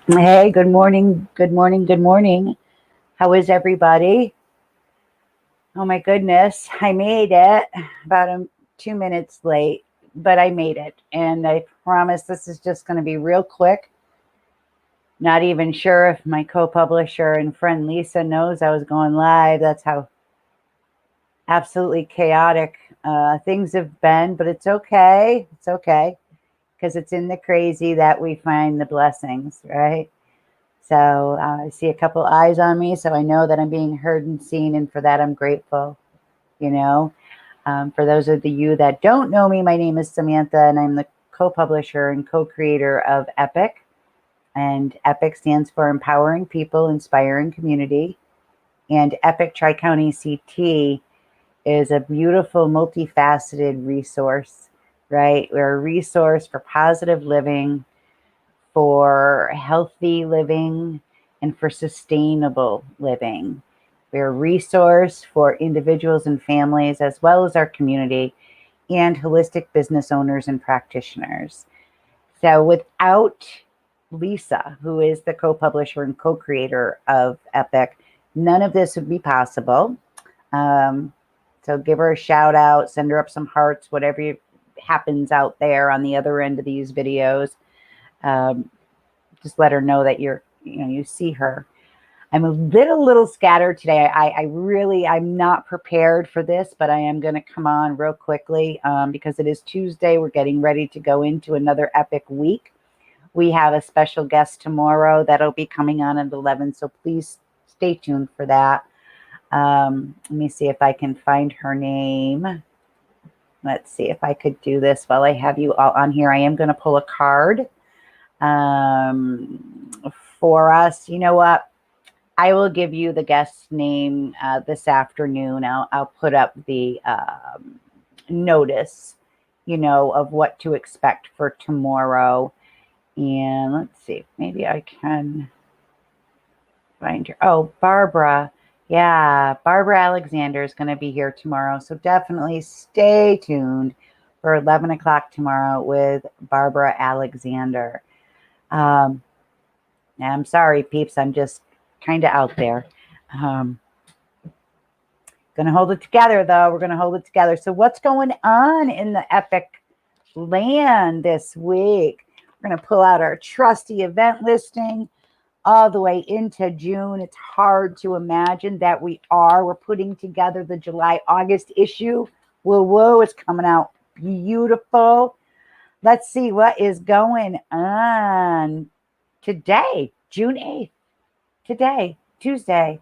Hey, good morning. Good morning. Good morning. How is everybody? Oh my goodness, I made it about 2 minutes late, but I made it. And I promise this is just going to be real quick. Not even sure if my co publisher and friend Lisa knows I was going live. That's how absolutely chaotic things have been, but it's okay. It's okay because it's in the crazy that we find the blessings, right? So I see a couple eyes on me, so I know that I'm being heard and seen, and for that I'm grateful. You know, for those of you that don't know me, my name is Samantha, and I'm the co-publisher and co-creator of Epic. And Epic stands for Empowering People, Inspiring Community. And Epic Tri-County CT is a beautiful, multifaceted resource, right? We're a resource for positive living, for healthy living, and for sustainable living. We're a resource for individuals and families, as well as our community and holistic business owners and practitioners. So, without Lisa, who is the co publisher and co creator of Epic, none of this would be possible. Um, so, give her a shout out, send her up some hearts, whatever happens out there on the other end of these videos. Um, just let her know that you see her. I'm a little scattered today. I'm not prepared for this, but I am going to come on real quickly because it is Tuesday. We're getting ready to go into another epic week. We have a special guest tomorrow that'll be coming on at 11, so please stay tuned for that. Let me see if I can find her name. Let's see if I could do this while I have you all on here. I am going to pull a card um, for us. You know what? I will give you the guest name this afternoon. I'll put up the notice, of what to expect for tomorrow. And let's see, maybe I can find her. Oh, Barbara. Yeah, Barbara Alexander is going to be here tomorrow. So definitely stay tuned for 11 o'clock tomorrow with Barbara Alexander. Um, I'm sorry, peeps. I'm just kind of out there. Um, Gonna hold it together, though. We're gonna hold it together. So, what's going on in the epic land this week? We're gonna pull out our trusty event listing all the way into June. It's hard to imagine that we're putting together the July August issue. Whoa, whoa! It's coming out beautiful. Let's see what is going on today, June 8th. Today, Tuesday,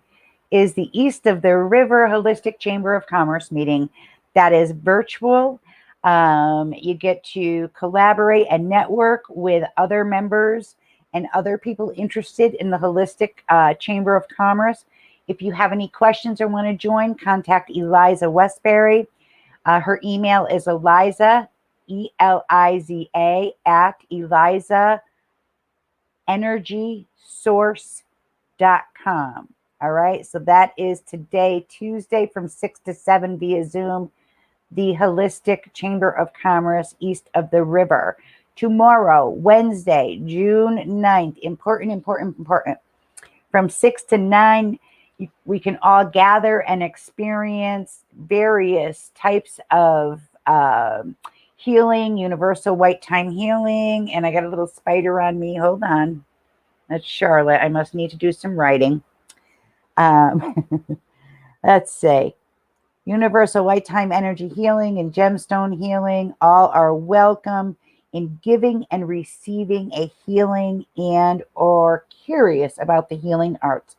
is the East of the River Holistic Chamber of Commerce meeting that is virtual. You get to collaborate and network with other members and other people interested in the Holistic Chamber of Commerce. If you have any questions or want to join, contact Eliza Westbury. Her email is Eliza, ELIZA, at Eliza Energy Source com. All right. So that is today, Tuesday, from 6 to 7 via Zoom, the Holistic Chamber of Commerce East of the River. Tomorrow, Wednesday, June 9th, important. From 6 to 9, we can all gather and experience various types of healing, universal white time healing. And I got a little spider on me. Hold on. That's Charlotte. I must need to do some writing. Let's see. Universal white time energy healing and gemstone healing all are welcome in giving and receiving a healing and or curious about the healing arts.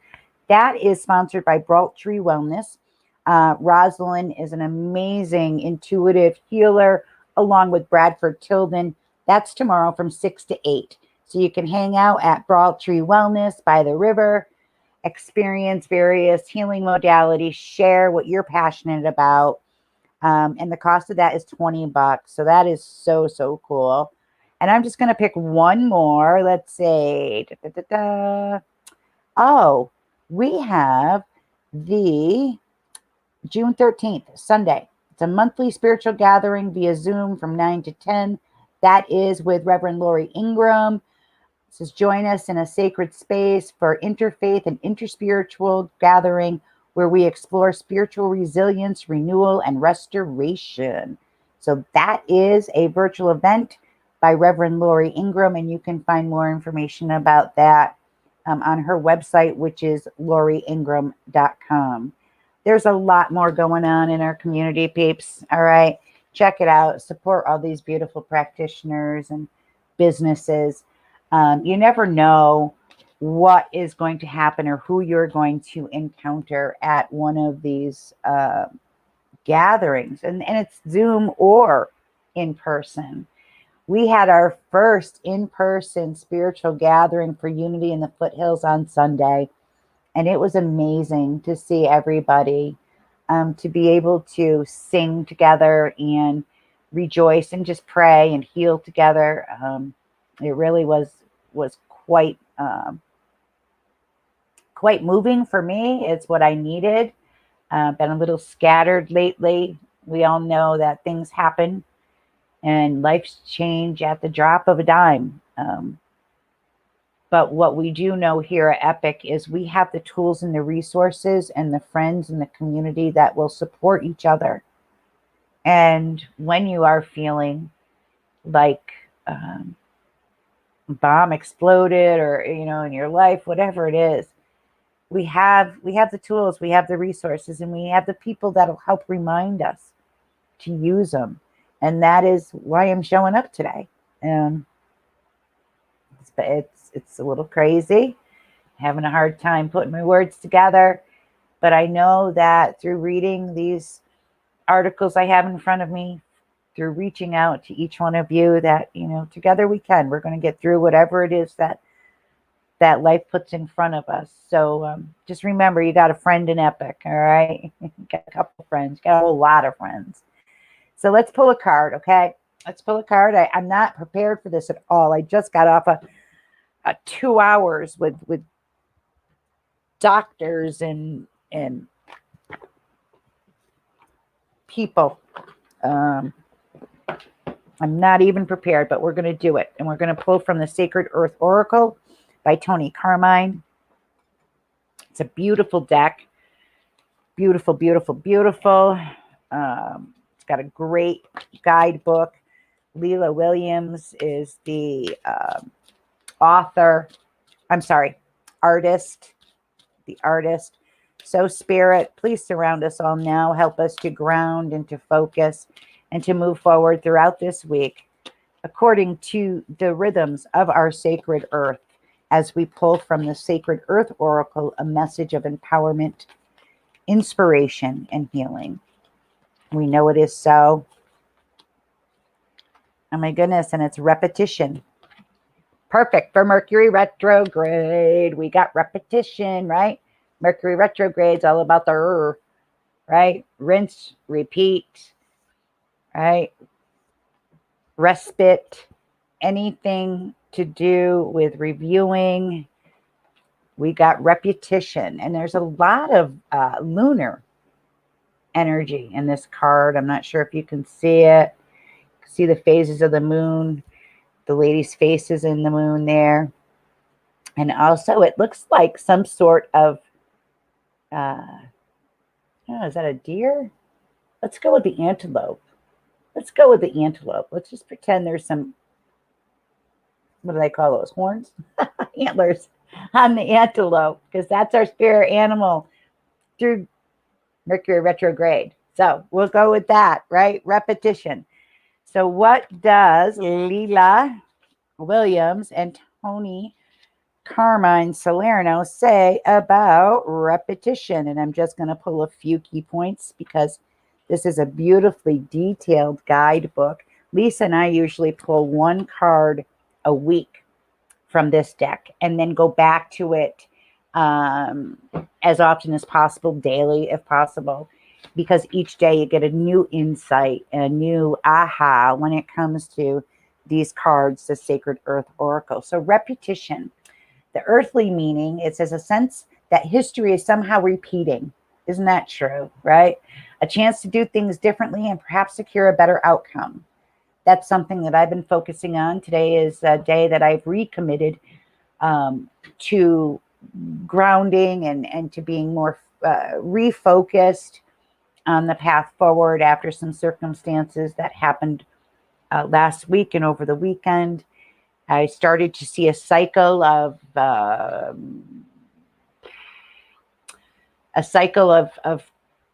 That is sponsored by Braultree Wellness. Rosalind is an amazing intuitive healer along with Bradford Tilden. That's tomorrow from 6 to 8. So you can hang out at Braultree Wellness by the river, experience various healing modalities, share what you're passionate about. And the cost of that is $20. So that is so cool. And I'm just going to pick one more. Let's see. Oh, we have the June 13th, Sunday. It's a monthly spiritual gathering via Zoom from 9 to 10. That is with Reverend Lori Ingram. It says, join us in a sacred space for interfaith and interspiritual gathering where we explore spiritual resilience, renewal, and restoration. So that is a virtual event by Reverend Lori Ingram, and you can find more information about that on her website, which is loriingram.com. There's a lot more going on in our community, peeps. All right. Check it out. Support all these beautiful practitioners and businesses. You never know what is going to happen or who you're going to encounter at one of these gatherings. And it's Zoom or in person. We had our first in-person spiritual gathering for Unity in the Foothills on Sunday. And it was amazing to see everybody, to be able to sing together and rejoice and just pray and heal together. It really was quite quite moving for me. It's what I needed. Been a little scattered lately. We all know that things happen and lives change at the drop of a dime. But what we do know here at Epic is we have the tools and the resources and the friends and the community that will support each other. And when you are feeling like bomb exploded or, in your life, whatever it is, we have the tools, we have the resources, and we have the people that'll help remind us to use them. And that is why I'm showing up today. It's a little crazy, having a hard time putting my words together, but I know that through reading these articles I have in front of me, through reaching out to each one of you, that, together we're going to get through whatever it is that life puts in front of us. So just remember, you got a friend in Epic, all right? You got a couple of friends, you got a whole lot of friends. So let's pull a card, okay? Let's pull a card. I'm not prepared for this at all. I just got off a 2 hours with doctors and people. I'm not even prepared, but we're going to do it. And we're going to pull from the Sacred Earth Oracle by Tony Carmine. It's a beautiful deck. Beautiful, beautiful, beautiful. It's got a great guidebook. Leela Williams is the artist, the artist. So Spirit, please surround us all now. Help us to ground and to focus and to move forward throughout this week according to the rhythms of our sacred earth, as we pull from the Sacred Earth Oracle a message of empowerment, inspiration, and healing. We know it is so. Oh my goodness, and it's repetition. Perfect for Mercury retrograde. We got repetition, right? Mercury retrograde's all about the right? Rinse, repeat, right? Respite, anything to do with reviewing. We got repetition, and there's a lot of lunar energy in this card. I'm not sure if you can see it. See the phases of the moon, the lady's faces in the moon there. And also it looks like some sort of, is that a deer? Let's go with the antelope. Let's just pretend there's some, what do they call those? Horns? Antlers on the antelope, because that's our spirit animal through Mercury retrograde. So we'll go with that, right? Repetition. So what does Leela Williams and Tony Carmine Salerno say about repetition? And I'm just going to pull a few key points because this is a beautifully detailed guidebook. Lisa and I usually pull one card a week from this deck and then go back to it as often as possible, daily if possible, because each day you get a new insight and a new aha when it comes to these cards, the Sacred Earth Oracle. So repetition, the earthly meaning, it says a sense that history is somehow repeating. Isn't that true, right? A chance to do things differently and perhaps secure a better outcome. That's something that I've been focusing on. Today is a day that I've recommitted to grounding and to being more refocused on the path forward after some circumstances that happened last week and over the weekend. I started to see a cycle of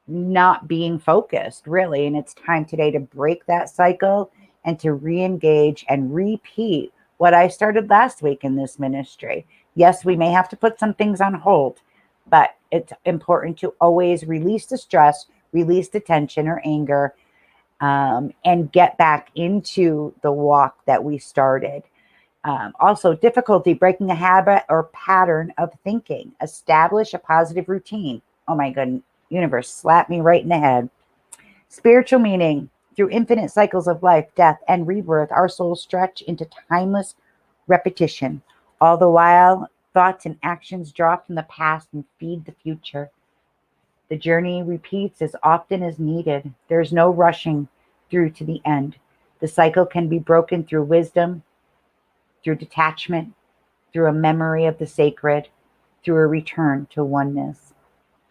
not being focused, really. And it's time today to break that cycle and to re-engage and repeat what I started last week in this ministry. Yes, we may have to put some things on hold, but it's important to always release the stress, release the tension or anger, and get back into the walk that we started. Also, difficulty breaking a habit or pattern of thinking. Establish a positive routine. Oh my goodness, universe, slap me right in the head. Spiritual meaning. Through infinite cycles of life, death, and rebirth, our souls stretch into timeless repetition. All the while, thoughts and actions draw from the past and feed the future. The journey repeats as often as needed. There's no rushing through to the end. The cycle can be broken through wisdom, through detachment, through a memory of the sacred, through a return to oneness.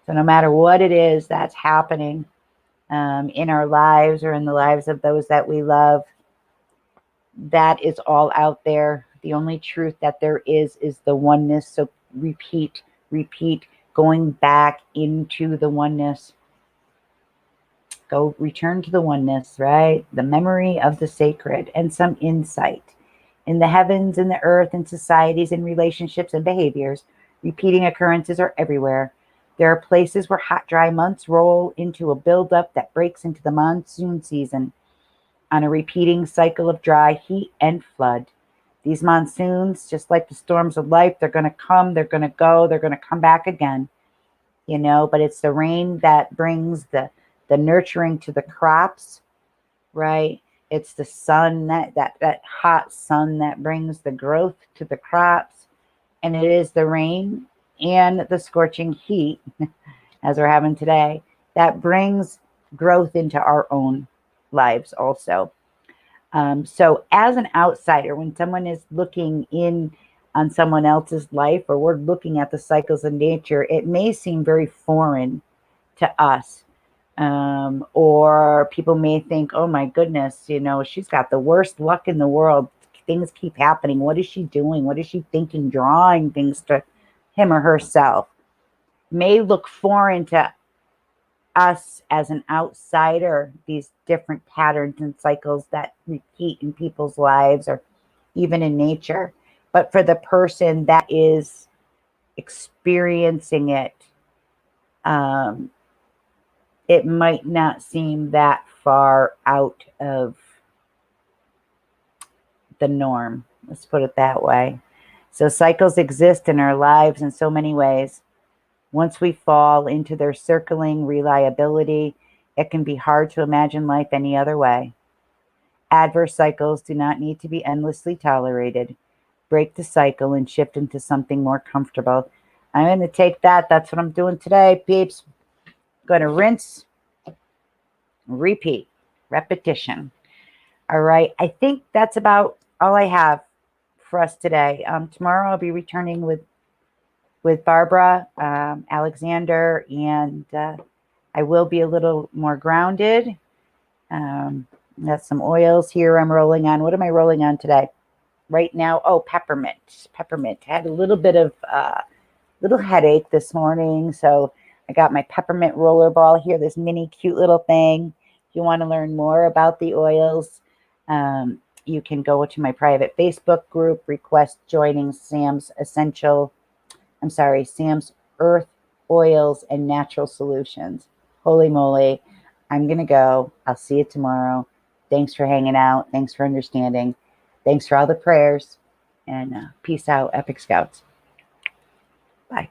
So no matter what it is that's happening in our lives or in the lives of those that we love, that is all out there. The only truth that there is the oneness. So repeat, going back into the oneness. Go return to the oneness, right? The memory of the sacred and some insight. In the heavens, in the earth, in societies, in relationships and behaviors, repeating occurrences are everywhere. There are places where hot, dry months roll into a buildup that breaks into the monsoon season on a repeating cycle of dry heat and flood. These monsoons, just like the storms of life, they're going to come, they're going to go, they're going to come back again, but it's the rain that brings the nurturing to the crops, right? It's the sun, that hot sun that brings the growth to the crops. And it is the rain and the scorching heat, as we're having today, that brings growth into our own lives also. So as an outsider, when someone is looking in on someone else's life, or we're looking at the cycles of nature, it may seem very foreign to us. Or people may think, oh my goodness, she's got the worst luck in the world. Things keep happening. What is she doing? What is she thinking? Drawing things to him or herself. May look foreign to us as an outsider, these different patterns and cycles that repeat in people's lives or even in nature. But for the person that is experiencing it, it might not seem that far out of the norm. Let's put it that way. So cycles exist in our lives in so many ways. Once we fall into their circling reliability, it can be hard to imagine life any other way. Adverse cycles do not need to be endlessly tolerated. Break the cycle and shift into something more comfortable. I'm going to take that. That's what I'm doing today, peeps. I'm going to rinse, repeat, repetition. All right. I think that's about all I have for us today. Tomorrow I'll be returning with Barbara Alexander, and I will be a little more grounded. Got some oils here I'm rolling on. What am I rolling on today? Right now, peppermint. Peppermint. I had a little bit of little headache this morning, so I got my peppermint roller ball here, this mini cute little thing. If you want to learn more about the oils, you can go to my private Facebook group, request joining Sam's Earth Oils and Natural Solutions. Holy moly. I'm going to go. I'll see you tomorrow. Thanks for hanging out. Thanks for understanding. Thanks for all the prayers. And peace out, Epic Scouts. Bye.